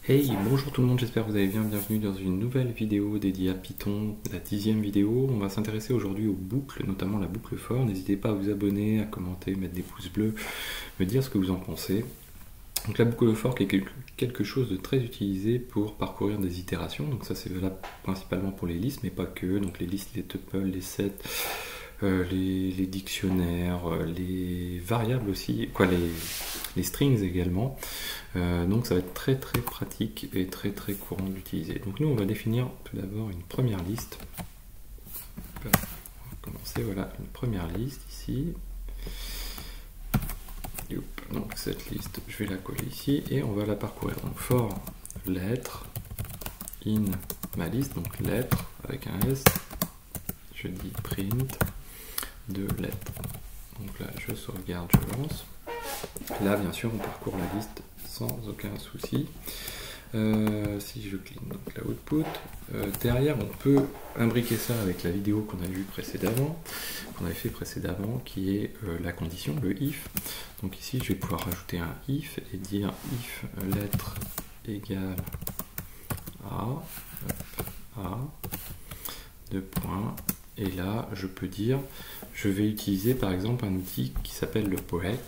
Hey, bonjour tout le monde, j'espère que vous allez bien, bienvenue dans une nouvelle vidéo dédiée à Python, la 10e vidéo. On va s'intéresser aujourd'hui aux boucles, notamment la boucle for. N'hésitez pas à vous abonner, à commenter, mettre des pouces bleus, me dire ce que vous en pensez. Donc la boucle for qui est quelque chose de très utilisé pour parcourir des itérations, donc ça c'est valable principalement pour les listes, mais pas que, donc les listes, les tuples, les sets, les dictionnaires, les variables aussi, les strings également. Donc ça va être très pratique et très courant d'utiliser. Donc nous on va définir tout d'abord une première liste. On va commencer, voilà, une première liste ici. Donc cette liste, je vais la coller ici et on va la parcourir. Donc for lettre in ma liste, donc lettre avec un S, je dis print de lettres. Donc là je sauvegarde, je lance. Là bien sûr on parcourt la liste sans aucun souci. Si je clique donc la output, derrière on peut imbriquer ça avec la vidéo qu'on a vue précédemment, qui est la condition, le if. Donc ici je vais pouvoir rajouter un if et dire if lettre égale a, deux points, et là je peux dire, je vais utiliser par exemple un outil qui s'appelle le break.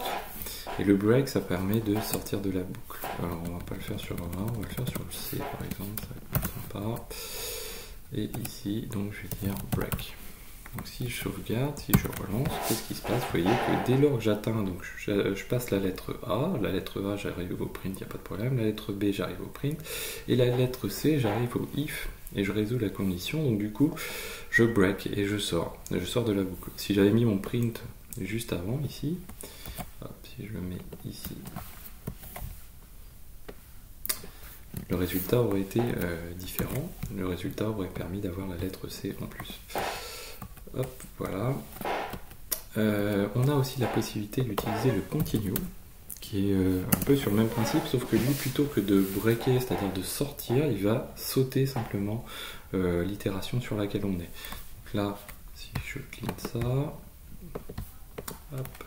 Et le break, ça permet de sortir de la boucle. Alors, on va pas le faire sur A, on va le faire sur le C par exemple, ça va être sympa. Et ici, donc je vais dire break. Donc si je sauvegarde, si je relance, qu'est-ce qui se passe? Vous voyez que dès lors que j'atteins, donc je passe la lettre A j'arrive au print, il n'y a pas de problème, la lettre B j'arrive au print, et la lettre C j'arrive au if, et je résous la condition, donc du coup je break et je sors de la boucle. Si j'avais mis mon print juste avant ici, hop, si je le mets ici, le résultat aurait été différent. Le résultat aurait permis d'avoir la lettre C en plus. Hop, voilà. On a aussi la possibilité d'utiliser le continue, qui est un peu sur le même principe, sauf que lui, plutôt que de breaker, c'est-à-dire de sortir, il va sauter simplement l'itération sur laquelle on est. Donc là, si je clique ça, hop,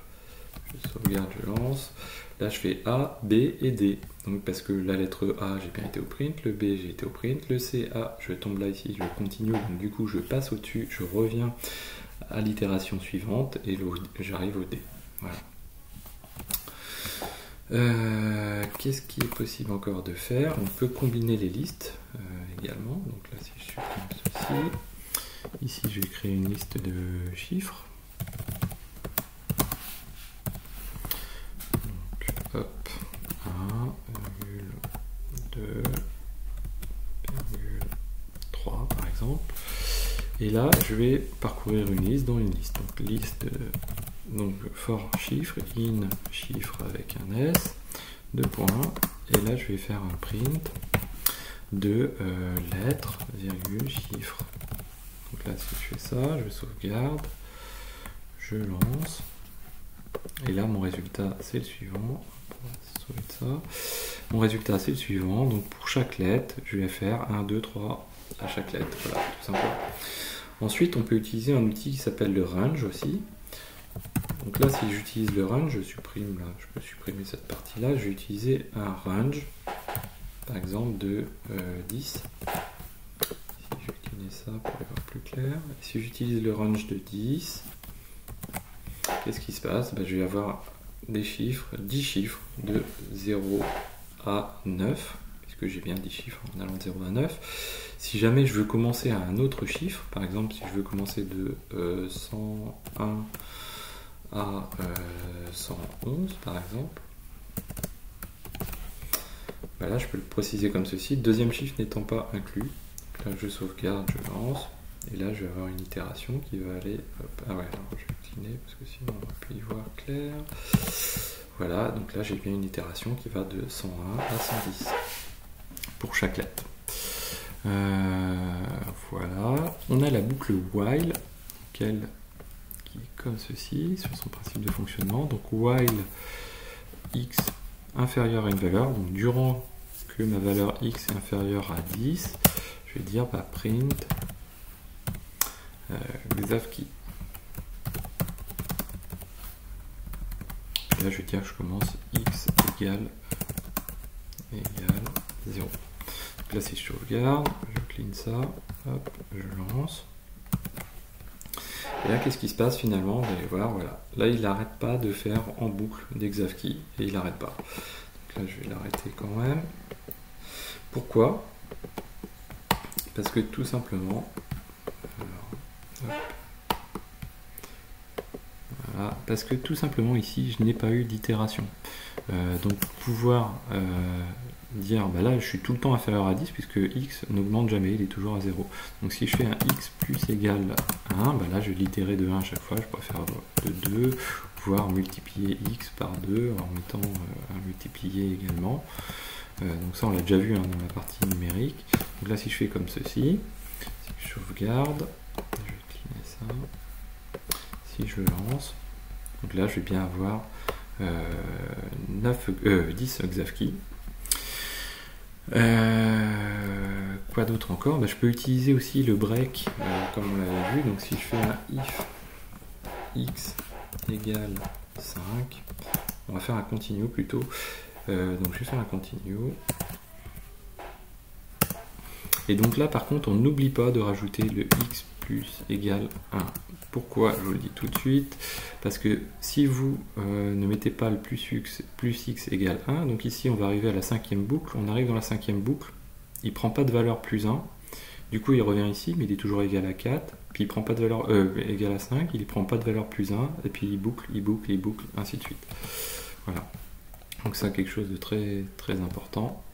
je sauvegarde, je lance. Là, je fais A, B et D. Donc, parce que la lettre A, j'ai bien été au print, le B, j'ai été au print, le C, A, je tombe là ici, je continue. Donc, du coup, je passe au-dessus, je reviens à l'itération suivante et j'arrive au D. Voilà. Qu'est-ce qui est possible encore de faire? On peut combiner les listes également. Donc là, si je supprime ceci, ici, je vais créer une liste de chiffres. Hop, 1,2,3 par exemple. Et là, je vais parcourir une liste dans une liste. Donc liste, donc for chiffre, in chiffre avec un S, deux points. Et là, je vais faire un print de lettre, virgule, chiffre. Donc là, si je fais ça, je sauvegarde, je lance. Et là, mon résultat, c'est le suivant. Ça. Mon résultat, c'est le suivant. Donc, pour chaque lettre, je vais faire 1, 2, 3 à chaque lettre. Voilà, tout simplement. Ensuite, on peut utiliser un outil qui s'appelle le range aussi. Donc là, si j'utilise le range, je supprime là, je peux supprimer cette partie-là. Je vais utiliser un range, par exemple, de 10. Si je vais cliquer ça pour y voir plus clair. Et si j'utilise le range de 10, qu'est-ce qui se passe? Je vais avoir des chiffres, 10 chiffres de 0 à 9, puisque j'ai bien 10 chiffres en allant de 0 à 9. Si jamais je veux commencer à un autre chiffre, par exemple si je veux commencer de 101 à 111 par exemple, là je peux le préciser comme ceci, deuxième chiffre n'étant pas inclus. Là je sauvegarde, je lance. Et là, je vais avoir une itération qui va aller... Hop, ah ouais, alors je vais cliquer parce que sinon on va plus y voir clair. Voilà, donc là j'ai bien une itération qui va de 101 à 110 pour chaque lettre. Voilà. On a la boucle while, qui est comme ceci, sur son principe de fonctionnement. Donc while x inférieur à une valeur, donc durant que ma valeur x est inférieure à 10, je vais dire print Xavki. Là je vais dire que je commence x égale 0. là si je sauvegarde, je clean ça, hop, je lance. Et là qu'est-ce qui se passe finalement? Vous allez voir, voilà. Là il n'arrête pas de faire en boucle des Xavki et il n'arrête pas. Donc là je vais l'arrêter quand même. Pourquoi? Parce que tout simplement, voilà, parce que tout simplement ici je n'ai pas eu d'itération. Donc pouvoir dire bah là je suis tout le temps inférieur à 10 puisque x n'augmente jamais, il est toujours à 0. Donc si je fais un x plus égal à 1, bah là je vais l'itérer de 1 à chaque fois, je pourrais faire de 2, pouvoir multiplier x par 2 en mettant un multiplier également. Donc ça on l'a déjà vu hein, dans la partie numérique. Donc là si je fais comme ceci, si je sauvegarde, je vais cleaner ça, si je lance, donc là je vais bien avoir 10 Xavki. Quoi d'autre encore? Bah, je peux utiliser aussi le break comme on l'avait vu. Donc si je fais un if x égale 5, on va faire un continue plutôt. Donc je vais faire un continue. Et donc là par contre on n'oublie pas de rajouter le x plus égale 1. Pourquoi? Je vous le dis tout de suite. Parce que si vous ne mettez pas le plus x égale 1, donc ici on va arriver à la cinquième boucle, on arrive dans la cinquième boucle, il ne prend pas de valeur plus 1, du coup il revient ici, mais il est toujours égal à 4, puis il prend pas de valeur égal à 5, il ne prend pas de valeur plus 1, et puis il boucle, il boucle, il boucle, ainsi de suite. Voilà. Donc c'est quelque chose de très très important.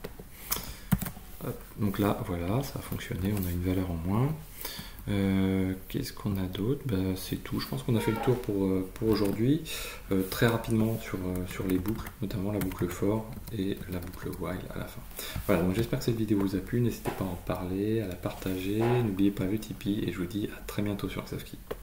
Donc là, voilà, ça a fonctionné, on a une valeur en moins. Qu'est-ce qu'on a d'autre? Ben, c'est tout, je pense qu'on a fait le tour pour aujourd'hui. Très rapidement sur les boucles, notamment la boucle for et la boucle while à la fin. Voilà, donc j'espère que cette vidéo vous a plu, n'hésitez pas à en parler, à la partager, n'oubliez pas le Tipeee et je vous dis à très bientôt sur Xavki.